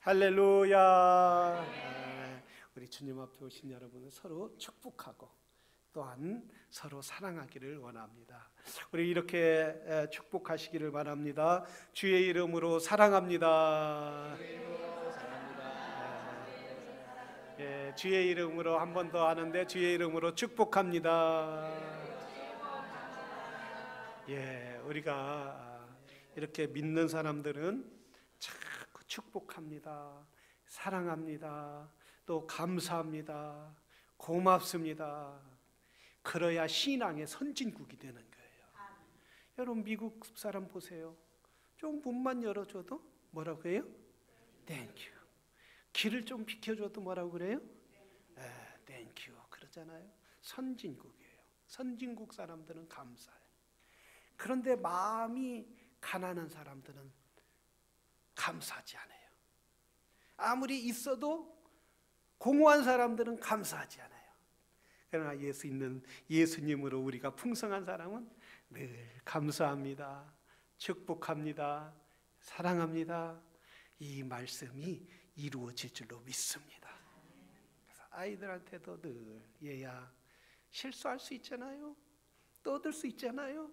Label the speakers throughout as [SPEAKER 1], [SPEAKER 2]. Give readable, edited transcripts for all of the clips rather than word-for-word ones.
[SPEAKER 1] 할렐루야. 우리 주님 앞에 오신 여러분은 서로 축복하고 또한 서로 사랑하기를 원합니다. 우리 이렇게 축복하시기를 바랍니다. 주의 이름으로 사랑합니다. 주의 이름으로 한 번 더 하는데 주의 이름으로 축복합니다. 우리가 이렇게 믿는 사람들은 자꾸 축복합니다. 사랑합니다. 또 감사합니다. 고맙습니다. 그래야 신앙의 선진국이 되는 거예요. 여러분 미국 사람 보세요. 좀 문만 열어줘도 뭐라고 해요? 땡큐. 길을 좀 비켜줘도 뭐라고 그래요? 땡큐 그러잖아요. 선진국이에요. 선진국 사람들은 감사해요. 그런데 마음이 가난한 사람들은 감사하지 않아요. 아무리 있어도 공허한 사람들은 감사하지 않아요. 그러나 예수님으로 우리가 풍성한 사람은 늘 감사합니다. 축복합니다. 사랑합니다. 이 말씀이 이루어질 줄로 믿습니다. 그래서 아이들한테도 늘 얘야 실수할 수 있잖아요. 떠들 수 있잖아요.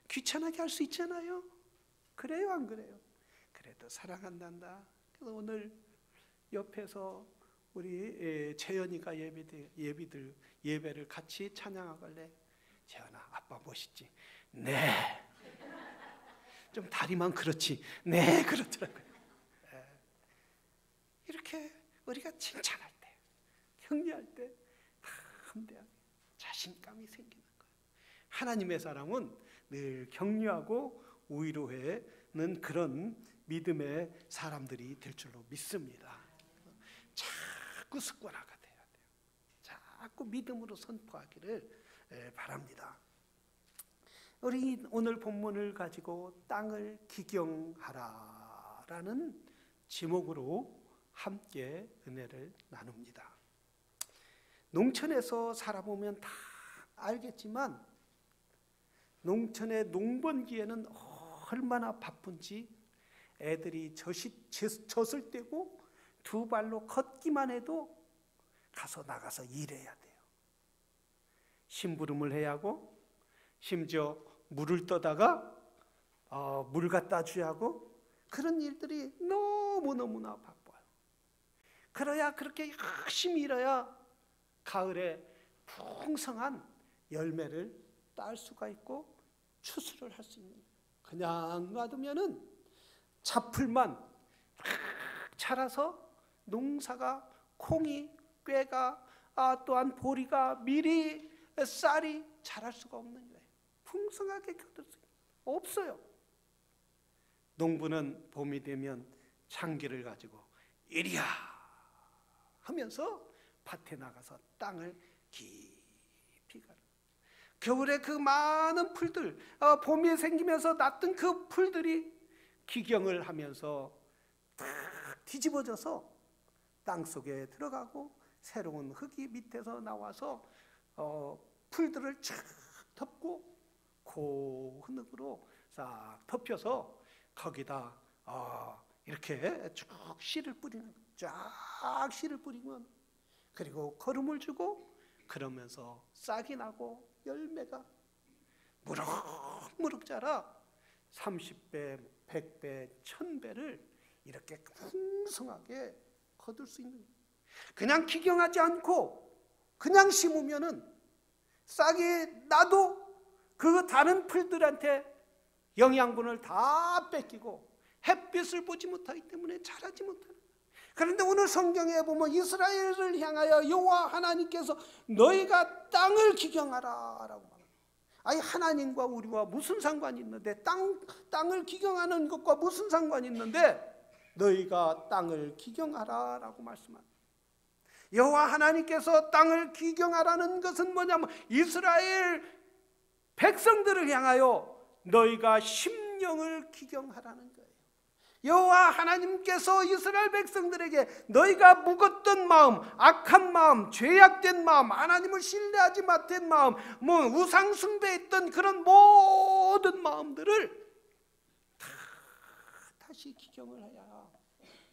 [SPEAKER 1] 귀찮게 할 수 있잖아요. 그래요 안 그래요? 그래도 사랑한단다. 그래서 오늘 옆에서 우리 재현이가 예배를 같이 찬양하길래 재현아 아빠 멋있지? 네. 좀 다리만 그렇지? 네 그렇더라고요. 이렇게 우리가 칭찬할 때 격려할 때 함대하게 자신감이 생기는 거예요. 하나님의 사람은 늘 격려하고 위로하는 그런 믿음의 사람들이 될 줄로 믿습니다. 자꾸 습관화가 돼야 돼요. 자꾸 믿음으로 선포하기를 바랍니다. 우리 오늘 본문을 가지고 땅을 기경하라라는 제목으로 함께 은혜를 나눕니다. 농촌에서 살아보면 다 알겠지만 농촌의 농번기에는 얼마나 바쁜지 애들이 젖을 떼고 두 발로 걷기만 해도 나가서 일해야 돼요. 심부름을 해야 하고 심지어 물을 떠다가 물 갖다 줘야 하고 그런 일들이 너무너무나 바빠요. 그래야 그렇게 열심히 일해야 가을에 풍성한 열매를 딸 수가 있고 추수를 할 수 있는 거예요. 그냥 놔두면은 잡풀만 자라서 농사가 콩이, 꾀가, 또한 보리가, 밀이, 쌀이 자랄 수가 없는 거예요. 풍성하게 거둘 수 없어요. 농부는 봄이 되면 장기를 가지고 이리야 하면서 밭에 나가서 땅을 깊이 가요. 겨울에 그 많은 풀들, 봄에 생기면서 났던 그 풀들이 기경을 하면서 탁 뒤집어져서 땅속에 들어가고 새로운 흙이 밑에서 나와서 풀들을 쫙 덮고 고운 흙으로 싹 덮여서 거기다 이렇게 쭉 씨를 뿌리는 쫙 씨를 뿌리면 그리고 거름을 주고 그러면서 싹이 나고 열매가 무럭무럭 자라 30배, 100배, 1000배를 이렇게 풍성하게 거둘 수 있는 거예요. 그냥 기경하지 않고 그냥 심으면은 싹이 나도 그 다른 풀들한테 영양분을 다 뺏기고 햇빛을 보지 못하기 때문에 자라지 못하는 거예요. 그런데 오늘 성경에 보면 이스라엘을 향하여 여호와 하나님께서 너희가 땅을 기경하라 라고 말합니다. 아니 하나님과 우리와 무슨 상관이 있는데 땅을 기경하는 것과 무슨 상관이 있는데 너희가 땅을 기경하라 라고 말씀합니다. 여호와 하나님께서 땅을 기경하라는 것은 뭐냐면 이스라엘 백성들을 향하여 너희가 심령을 기경하라는 거예요. 여호와 하나님께서 이스라엘 백성들에게 너희가 묵었던 마음, 악한 마음, 죄악된 마음, 하나님을 신뢰하지 못한 마음, 우상 숭배했던 그런 모든 마음들을 다시 기경을 해야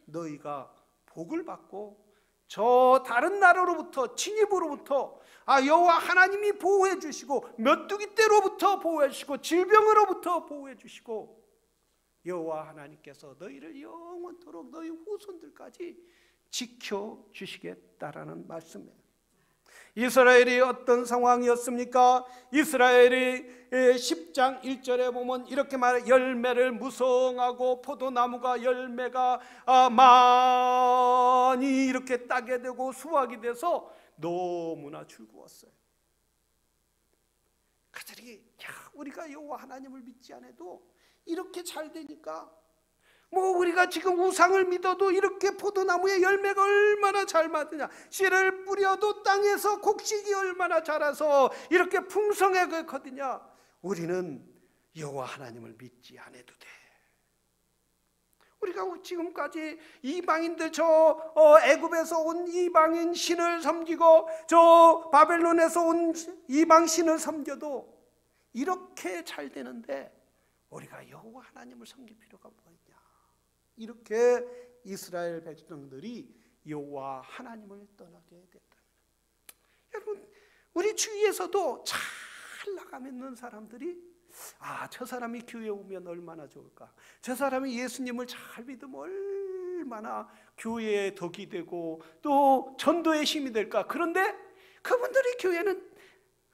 [SPEAKER 1] 너희가 복을 받고 저 다른 나라로부터 침입으로부터 여호와 하나님이 보호해 주시고 메뚜기 떼로부터 보호해 주시고 질병으로부터 보호해 주시고 여호와 하나님께서 너희를 영원토록 너희 후손들까지 지켜주시겠다라는 말씀이에요. 이스라엘이 어떤 상황이었습니까? 이스라엘이 10장 1절에 보면 이렇게 말해, 열매를 무성하고 포도나무가 열매가 많이 이렇게 따게 되고 수확이 돼서 너무나 즐거웠어요. 그들이 우리가 여호와 하나님을 믿지 않아도 이렇게 잘 되니까, 우리가 지금 우상을 믿어도 이렇게 포도나무의 열매가 얼마나 잘 맞느냐, 씨를 뿌려도 땅에서 곡식이 얼마나 자라서 이렇게 풍성하거든요. 우리는 여호와 하나님을 믿지 않아도 돼. 우리가 지금까지 이방인들, 저 애굽에서 온 이방인 신을 섬기고 저 바벨론에서 온 이방 신을 섬겨도 이렇게 잘 되는데 우리가 여호와 하나님을 섬길 필요가 뭐냐? 이렇게 이스라엘 백성들이 여호와 하나님을 떠나게 됐다. 여러분, 우리 주위에서도 잘 나가고 있는 사람들이 저 사람이 교회에 오면 얼마나 좋을까, 저 사람이 예수님을 잘 믿으면 얼마나 교회에 덕이 되고 또 전도의 힘이 될까. 그런데 그분들이 교회는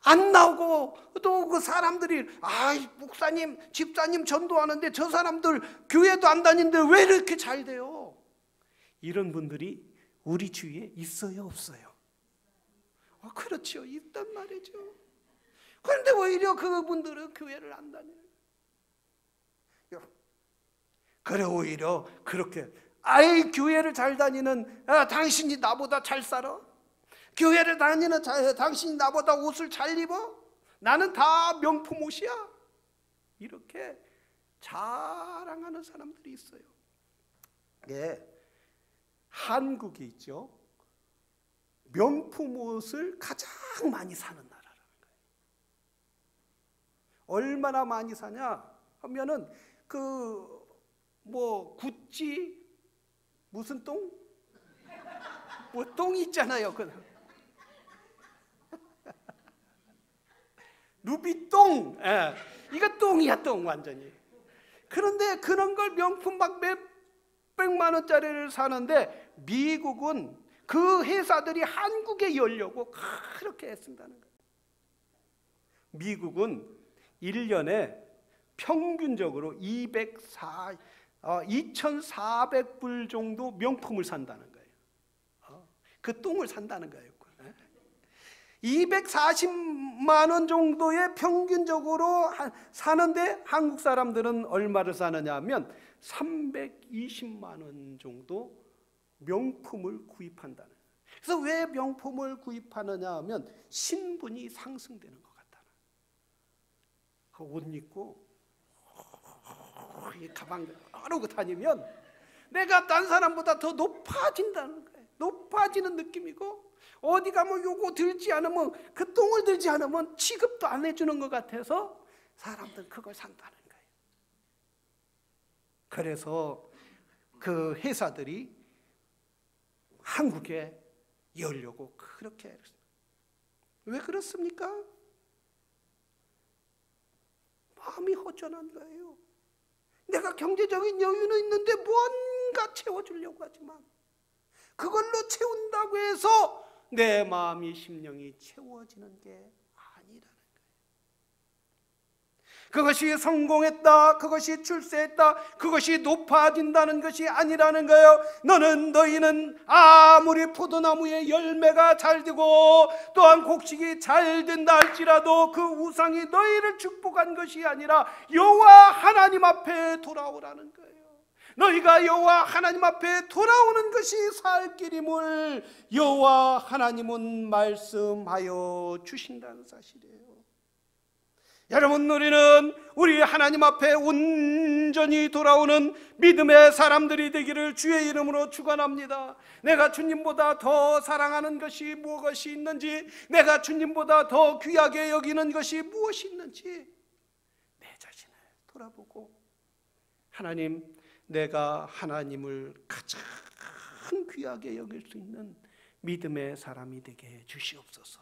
[SPEAKER 1] 안 나오고 또 그 사람들이 목사님, 집사님 전도하는데 저 사람들 교회도 안 다니는데 왜 이렇게 잘 돼요? 이런 분들이 우리 주위에 있어요, 없어요? 그렇죠, 있단 말이죠. 그런데 오히려 그분들은 교회를 안 다녀요. 그래, 오히려 그렇게 교회를 잘 다니는 당신이 나보다 잘 살아? 교회를 다니는 당신이 나보다 옷을 잘 입어? 나는 다 명품 옷이야? 이렇게 자랑하는 사람들이 있어요. 한국이 있죠, 명품 옷을 가장 많이 사는 나라라는 거예요. 얼마나 많이 사냐 하면은 구찌 무슨 똥? 똥이 있잖아요. 루비똥, 이거 똥이야, 똥 완전히. 그런데 그런 걸 명품 막 몇백만 원짜리를 사는데 미국은 그 회사들이 한국에 열려고 그렇게 애쓴다는 거예요. 미국은 1년에 평균적으로 2,400불 정도 명품을 산다는 거예요. 그 똥을 산다는 거예요. 240만 원 정도의 평균적으로 사는데 한국 사람들은 얼마를 사느냐 하면 320만 원 정도 명품을 구입한다는 거예요. 그래서 왜 명품을 구입하느냐 하면 신분이 상승되는 것 같다. 옷 입고 가방 이러고 다니면 내가 딴 사람보다 더 높아진다는 거예요. 높아지는 느낌이고, 어디 가면 요거 들지 않으면, 그 똥을 들지 않으면 취급도 안 해주는 것 같아서 사람들은 그걸 산다는 거예요. 그래서 그 회사들이 한국에 열려고 그렇게 했어요. 왜 그렇습니까? 마음이 허전한 거예요. 내가 경제적인 여유는 있는데 뭔가 채워주려고 하지만 그걸로 채운다고 해서 내 마음이, 심령이 채워지는 게 아니라는 거예요. 그것이 성공했다, 그것이 출세했다, 그것이 높아진다는 것이 아니라는 거예요. 너희는 아무리 포도나무의 열매가 잘 되고 또한 곡식이 잘 된다 할지라도 그 우상이 너희를 축복한 것이 아니라 여호와 하나님 앞에 돌아오라는 거예요. 너희가 여호와 하나님 앞에 돌아오는 것이 살 길임을 여호와 하나님은 말씀하여 주신다는 사실이에요. 여러분, 우리 하나님 앞에 온전히 돌아오는 믿음의 사람들이 되기를 주의 이름으로 축원합니다. 내가 주님보다 더 사랑하는 것이 무엇이 있는지, 내가 주님보다 더 귀하게 여기는 것이 무엇이 있는지 내 자신을 돌아보고, 하나님, 내가 하나님을 가장 귀하게 여길 수 있는 믿음의 사람이 되게 해 주시옵소서.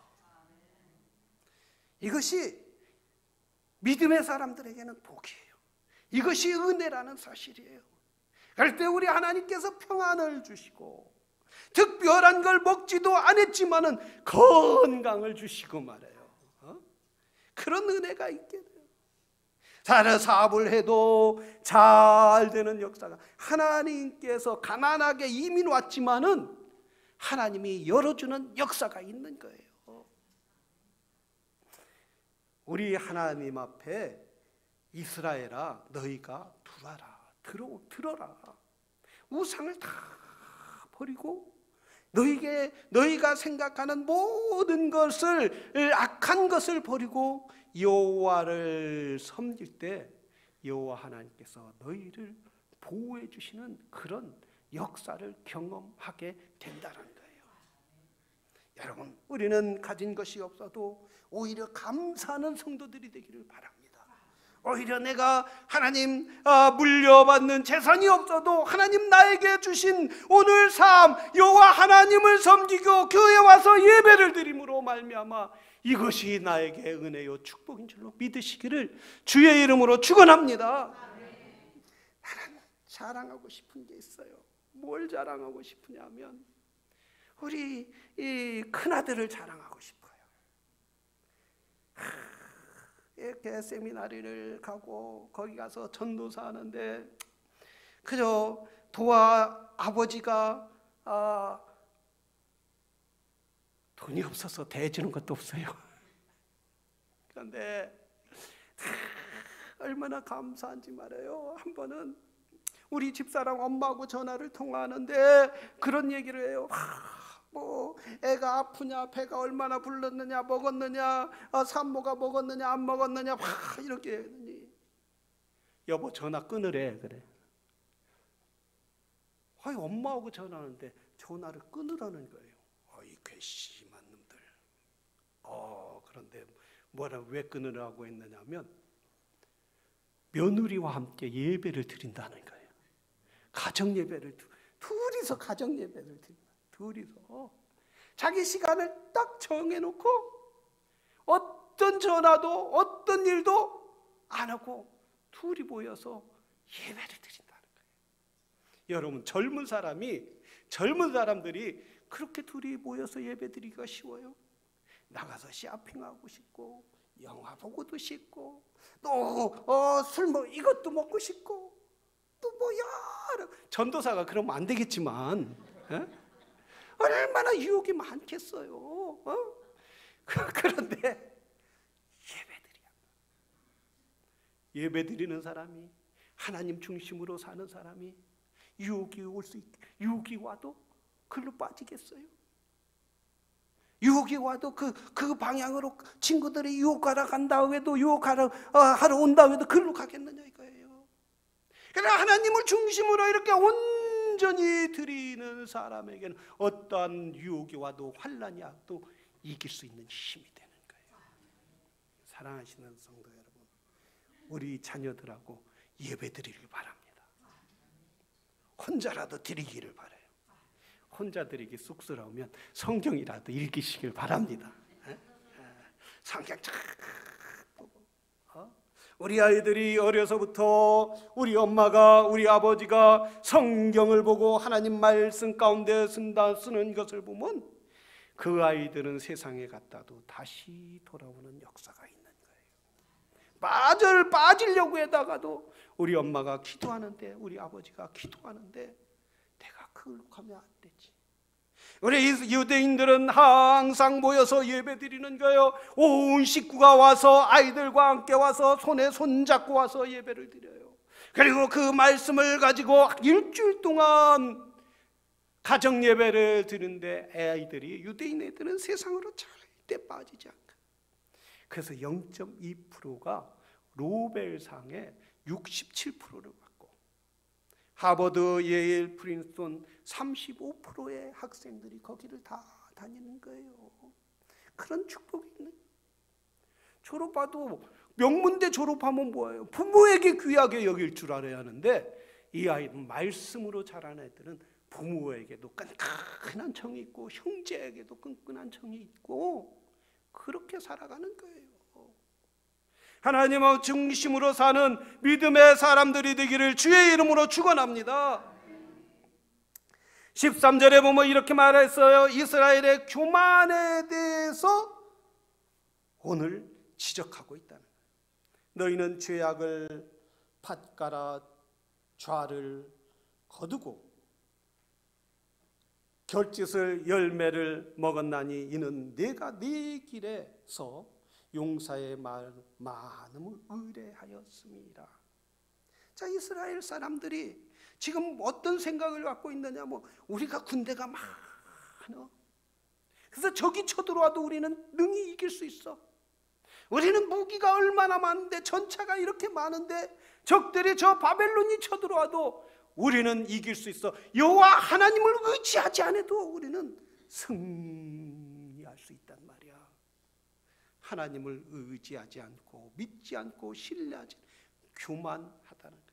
[SPEAKER 1] 이것이 믿음의 사람들에게는 복이에요. 이것이 은혜라는 사실이에요. 그럴 때 우리 하나님께서 평안을 주시고 특별한 걸 먹지도 않았지만은 건강을 주시고 말해요. 그런 은혜가 있게 돼요. 사업을 해도 잘 되는 역사가, 하나님께서 가난하게 이민 왔지만은 하나님이 열어주는 역사가 있는 거예요. 우리 하나님 앞에 이스라엘아, 너희가 들어라. 우상을 다 버리고 너희가 생각하는 모든 것을, 악한 것을 버리고 여호와를 섬길 때 여호와 하나님께서 너희를 보호해 주시는 그런 역사를 경험하게 된다는 거예요. 여러분, 우리는 가진 것이 없어도 오히려 감사하는 성도들이 되기를 바랍니다. 오히려 내가 하나님 물려받는 재산이 없어도 하나님 나에게 주신 오늘 삶, 여호와 하나님을 섬기고 교회에 와서 예배를 드림으로 말미암아 이것이 나에게 은혜요 축복인 줄로 믿으시기를 주의 이름으로 축원합니다. 나는 자랑하고 싶은 게 있어요. 뭘 자랑하고 싶으냐면 우리 이 큰아들을 자랑하고 싶어요. 이렇게 세미나리를 가고 거기 가서 전도사 하는데 그저 아버지가 돈이 없어서 대해주는 것도 없어요. 그런데 얼마나 감사한지 말해요. 한 번은 우리 집사람 엄마하고 전화를 통화하는데 그런 얘기를 해요. 뭐 애가 아프냐, 배가 얼마나 불렀느냐, 먹었느냐, 산모가 먹었느냐 안 먹었느냐 이렇게 했더니 여보 전화 끊으래. 그래. 아니 엄마하고 전화하는데 전화를 끊으라는 거예요. 이 괘씸한 놈들. 그런데 왜 끊으라고 했느냐면 며느리와 함께 예배를 드린다는 거예요. 가정 예배를 둘이서 가정 예배를 드린다. 둘이서 자기 시간을 딱 정해놓고 어떤 전화도 어떤 일도 안 하고 둘이 모여서 예배를 드린다는 거예요. 여러분, 젊은 사람들이 그렇게 둘이 모여서 예배 드리기가 쉬워요? 나가서 쇼핑하고 싶고 영화 보고도 싶고 또 술 이것도 먹고 싶고 또 여러 전도사가 그러면 안 되겠지만 얼마나 유혹이 많겠어요. 그런데 예배드리는 사람이, 하나님 중심으로 사는 사람이 유혹이 와도 글로 빠지겠어요? 유혹이 와도 그 방향으로 친구들이 유혹하러 간다 해도 하러 온다 해도 글로 가겠느냐 이거예요. 그러나 하나님을 중심으로 이렇게 온전히 드리는 사람에게는 어떠한 유혹이 와도 환난이 와도 이길 수 있는 힘이 되는 거예요. 사랑하시는 성도 여러분, 우리 자녀들하고 예배드리길 바랍니다. 혼자라도 드리기를 바라요. 혼자 드리기 쑥스러우면 성경이라도 읽으시길 바랍니다. 성경 쫙 보고 우리 아이들이 어려서부터 우리 엄마가, 우리 아버지가 성경을 보고 하나님 말씀 가운데 쓰는 것을 보면 그 아이들은 세상에 갔다도 다시 돌아오는 역사가 있는 거예요. 빠지려고 해다가도 우리 엄마가 기도하는데, 우리 아버지가 기도하는데 내가 그걸로 가면 안 되지. 우리 유대인들은 항상 모여서 예배 드리는 거예요. 온 식구가 와서 아이들과 함께 와서 손에 손잡고 와서 예배를 드려요. 그리고 그 말씀을 가지고 일주일 동안 가정 예배를 드리는데 유대인 애들은 세상으로 절대 빠지지 않고, 그래서 0.2%가 노벨상의 67%를 받고 하버드, 예일, 프린스턴 35%의 학생들이 거기를 다 다니는 거예요. 그런 축복이 있는. 졸업봐도 명문대 졸업하면 뭐예요? 부모에게 귀하게 여길 줄 알아야 하는데 이 아이는 말씀으로 자란 애들은 부모에게도 끈끈한 정이 있고 형제에게도 끈끈한 정이 있고 그렇게 살아가는 거예요. 하나님의 중심으로 사는 믿음의 사람들이 되기를 주의 이름으로 축원합니다. 13절에 보면 이렇게 말했어요. 이스라엘의 교만에 대해서 오늘 지적하고 있다는 거예요. 너희는 죄악을 밭가라 좌를 거두고 결짓을 열매를 먹었나니 이는 내가 네 길에서 용사의 말 많음을 의뢰하였습니다. 자, 이스라엘 사람들이 지금 어떤 생각을 갖고 있느냐, 우리가 군대가 많아. 그래서 적이 쳐들어와도 우리는 능히 이길 수 있어. 우리는 무기가 얼마나 많은데, 전차가 이렇게 많은데 적들이 저 바벨론이 쳐들어와도 우리는 이길 수 있어. 여호와 하나님을 의지하지 않아도 우리는 승리할 수 있단 말이야. 하나님을 의지하지 않고 믿지 않고 신뢰하지 않고 교만하다는 거예요.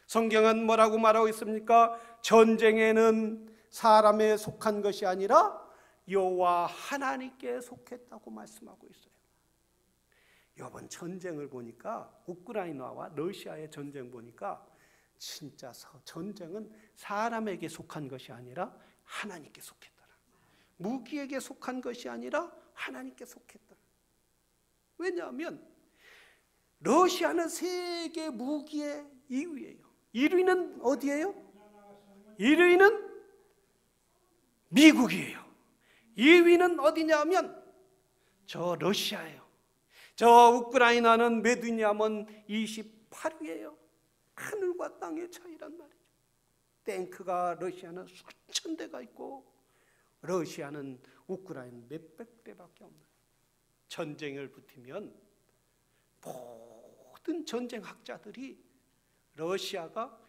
[SPEAKER 1] 성경은 뭐라고 말하고 있습니까? 전쟁에는 사람에 속한 것이 아니라 여호와 하나님께 속했다고 말씀하고 있어요. 이번 전쟁을 보니까 우크라이나와 러시아의 전쟁 보니까 진짜 전쟁은 사람에게 속한 것이 아니라 하나님께 속했더라. 무기에게 속한 것이 아니라 하나님께 속했더라. 왜냐하면 러시아는 세계 무기의 2위예요. 1위는 어디예요? 1위는 미국이에요. 2위는 어디냐면 저 러시아예요. 저 우크라이나는 몇 위냐면 28위예요. 하늘과 땅의 차이란 말이죠. 탱크가 러시아는 수천 대가 있고 러시아는 우크라이나는 몇백 대밖에 없는. 전쟁을 붙이면 모든 전쟁학자들이 러시아가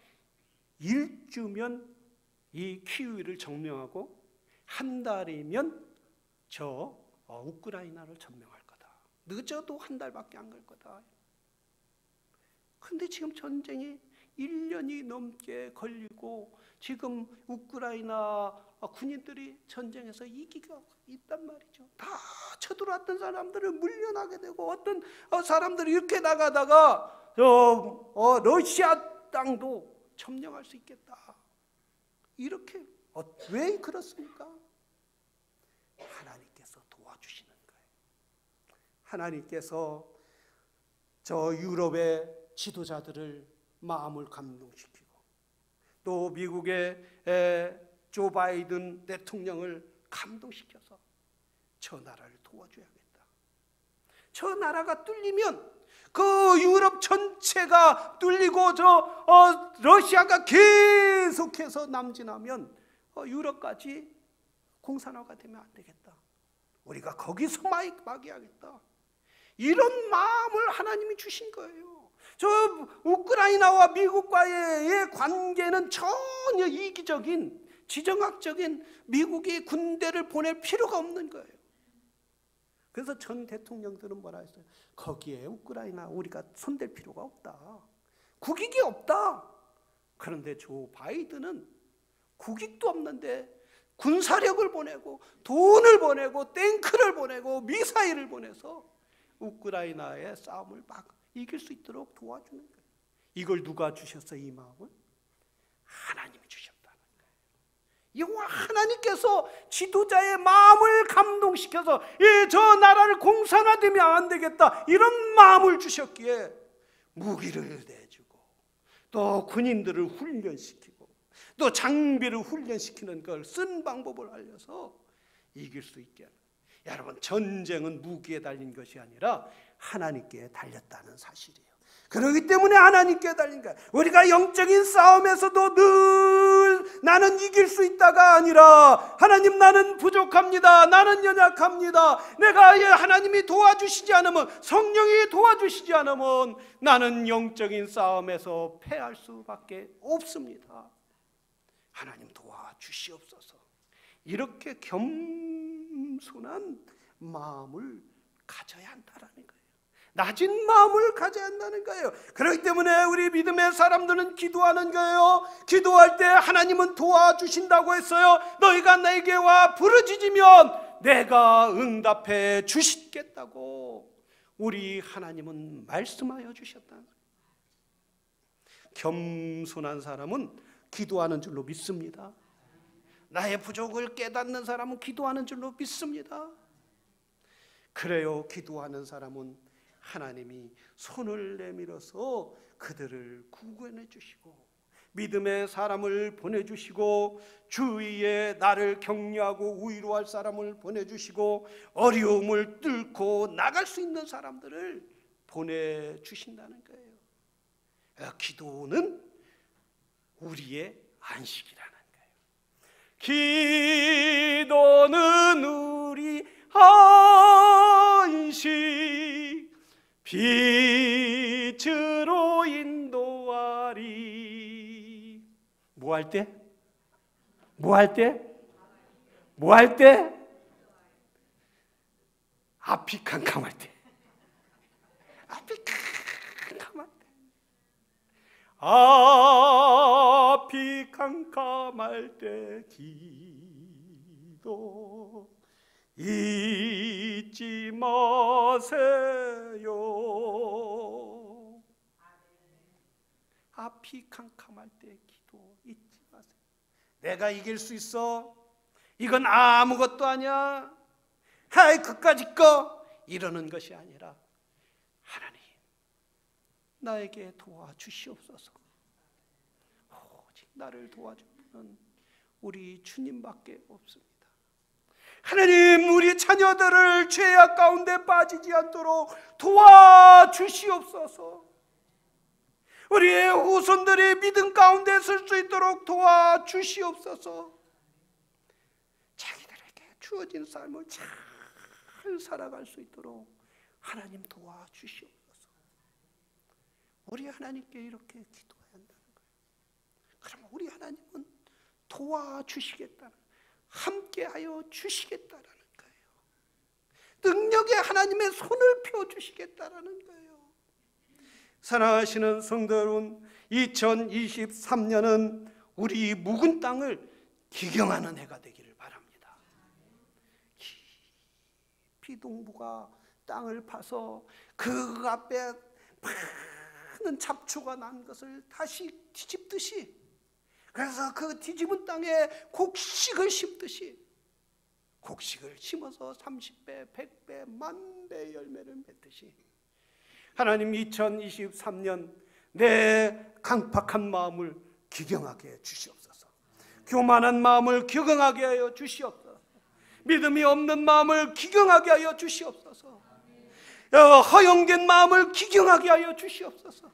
[SPEAKER 1] 일주면 이 키우이를 점령하고 한 달이면 저 우크라이나를 점령할 거다. 늦어도 한 달밖에 안 갈 거다. 근데 지금 전쟁이 1년이 넘게 걸리고 지금 우크라이나 군인들이 전쟁에서 이기고 있단 말이죠. 다 쳐들어왔던 사람들을 물려나게 되고 어떤 사람들이 이렇게 나가다가 러시아 땅도 점령할 수 있겠다. 이렇게 왜 그렇습니까? 하나님께서 도와주시는 거예요. 하나님께서 저 유럽의 지도자들을 마음을 감동시키고 또 미국의 조 바이든 대통령을 감동시켜서 저 나라를 도와줘야겠다. 저 나라가 뚫리면 그 유럽 전체가 뚫리고 러시아가 계속해서 남진하면 유럽까지 공산화가 되면 안 되겠다. 우리가 거기서 막여야겠다. 이런 마음을 하나님이 주신 거예요. 저 우크라이나와 미국과의 관계는 전혀 이기적인 지정학적인 미국이 군대를 보낼 필요가 없는 거예요. 그래서 전 대통령들은 뭐라 했어요? 거기에 우크라이나 우리가 손댈 필요가 없다. 국익이 없다. 그런데 조 바이든은 국익도 없는데 군사력을 보내고 돈을 보내고 탱크를 보내고 미사일을 보내서 우크라이나의 싸움을 막 이길 수 있도록 도와주는 거예요. 이걸 누가 주셨어요? 이 마음을? 하나님이 주셨다는 거예요. 여호와 하나님께서 지도자의 마음을 감동시켜서 저 나라를 공산화되면 안 되겠다 이런 마음을 주셨기에 무기를 내주고 또 군인들을 훈련시키고 또 장비를 훈련시키는 걸 쓴 방법을 알려서 이길 수 있게 하는. 여러분, 전쟁은 무기에 달린 것이 아니라 하나님께 달렸다는 사실이에요. 그렇기 때문에 하나님께 달린 거예요. 우리가 영적인 싸움에서도 늘 나는 이길 수 있다가 아니라 하나님 나는 부족합니다. 나는 연약합니다. 내가 하나님이 도와주시지 않으면 성령이 도와주시지 않으면 나는 영적인 싸움에서 패할 수밖에 없습니다. 하나님 도와주시옵소서. 이렇게 겸손한 마음을 가져야 한다라는 거예요. 낮은 마음을 가져야 한다는 거예요. 그렇기 때문에 우리 믿음의 사람들은 기도하는 거예요. 기도할 때 하나님은 도와주신다고 했어요. 너희가 내게 와 부르짖으면 내가 응답해 주시겠다고 우리 하나님은 말씀하여 주셨다. 겸손한 사람은 기도하는 줄로 믿습니다. 나의 부족을 깨닫는 사람은 기도하는 줄로 믿습니다. 그래요. 기도하는 사람은 하나님이 손을 내밀어서 그들을 구원해 주시고 믿음의 사람을 보내주시고 주위에 나를 격려하고 위로할 사람을 보내주시고 어려움을 뚫고 나갈 수 있는 사람들을 보내주신다는 거예요. 기도는 우리의 안식이라는 거예요. 기도는 우리 안식, 빛으로 인도하리. 뭐 할 때? 뭐 할 때? 뭐 할 때? 앞이 캄캄할 때. 앞이 캄캄할 때. 앞이 캄캄할 때 기도 잊지 마세요. 앞이 캄캄할 때 기도 잊지 마세요. 내가 이길 수 있어. 이건 아무것도 아니야. 하이 그까짓 거 이러는 것이 아니라 하나님 나에게 도와주시옵소서. 오직 나를 도와줄 분은 우리 주님밖에 없습니다. 하나님 우리 자녀들을 죄악 가운데 빠지지 않도록 도와주시옵소서. 우리의 후손들이 믿음 가운데 설 수 있도록 도와주시옵소서. 자기들에게 주어진 삶을 잘 살아갈 수 있도록 하나님 도와주시옵소서. 우리 하나님께 이렇게 기도해야 한다는 거예요. 그럼 우리 하나님은 도와주시겠다는, 함께하여 주시겠다라는 거예요. 능력의 하나님의 손을 펴주시겠다라는 거예요. 사랑하시는 성도 여러분, 2023년은 우리 묵은 땅을 기경하는 해가 되기를 바랍니다. 깊이 동부가 땅을 파서 그 앞에 많은 잡초가 난 것을 다시 뒤집듯이, 그래서 그 뒤집은 땅에 곡식을 심듯이 곡식을 심어서 30배, 100배, 10,000배 열매를 맺듯이 하나님 2023년 내 강팍한 마음을 기경하게 해 주시옵소서. 교만한 마음을 기경하게 하여 주시옵소서. 믿음이 없는 마음을 기경하게 하여 주시옵소서. 허용된 마음을 기경하게 하여 주시옵소서.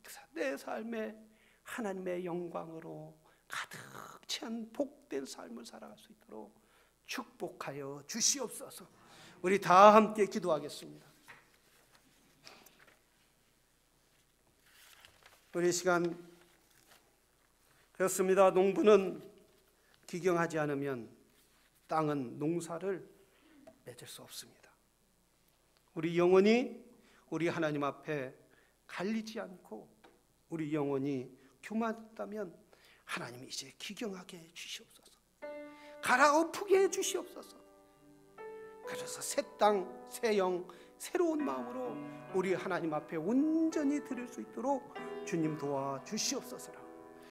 [SPEAKER 1] 그래서 내 삶에 하나님의 영광으로 가득 찬 복된 삶을 살아갈 수 있도록 축복하여 주시옵소서. 우리 다 함께 기도하겠습니다. 우리 시간 그렇습니다. 농부는 기경하지 않으면 땅은 농사를 맺을 수 없습니다. 우리 영혼이 우리 하나님 앞에 갈리지 않고 우리 영혼이 교만했다면 하나님이 이제 기경하게 해 주시옵소서. 갈아엎게 해 주시옵소서. 그래서 새 땅, 새 영, 새로운 마음으로 우리 하나님 앞에 온전히 드릴 수 있도록 주님 도와주시옵소서.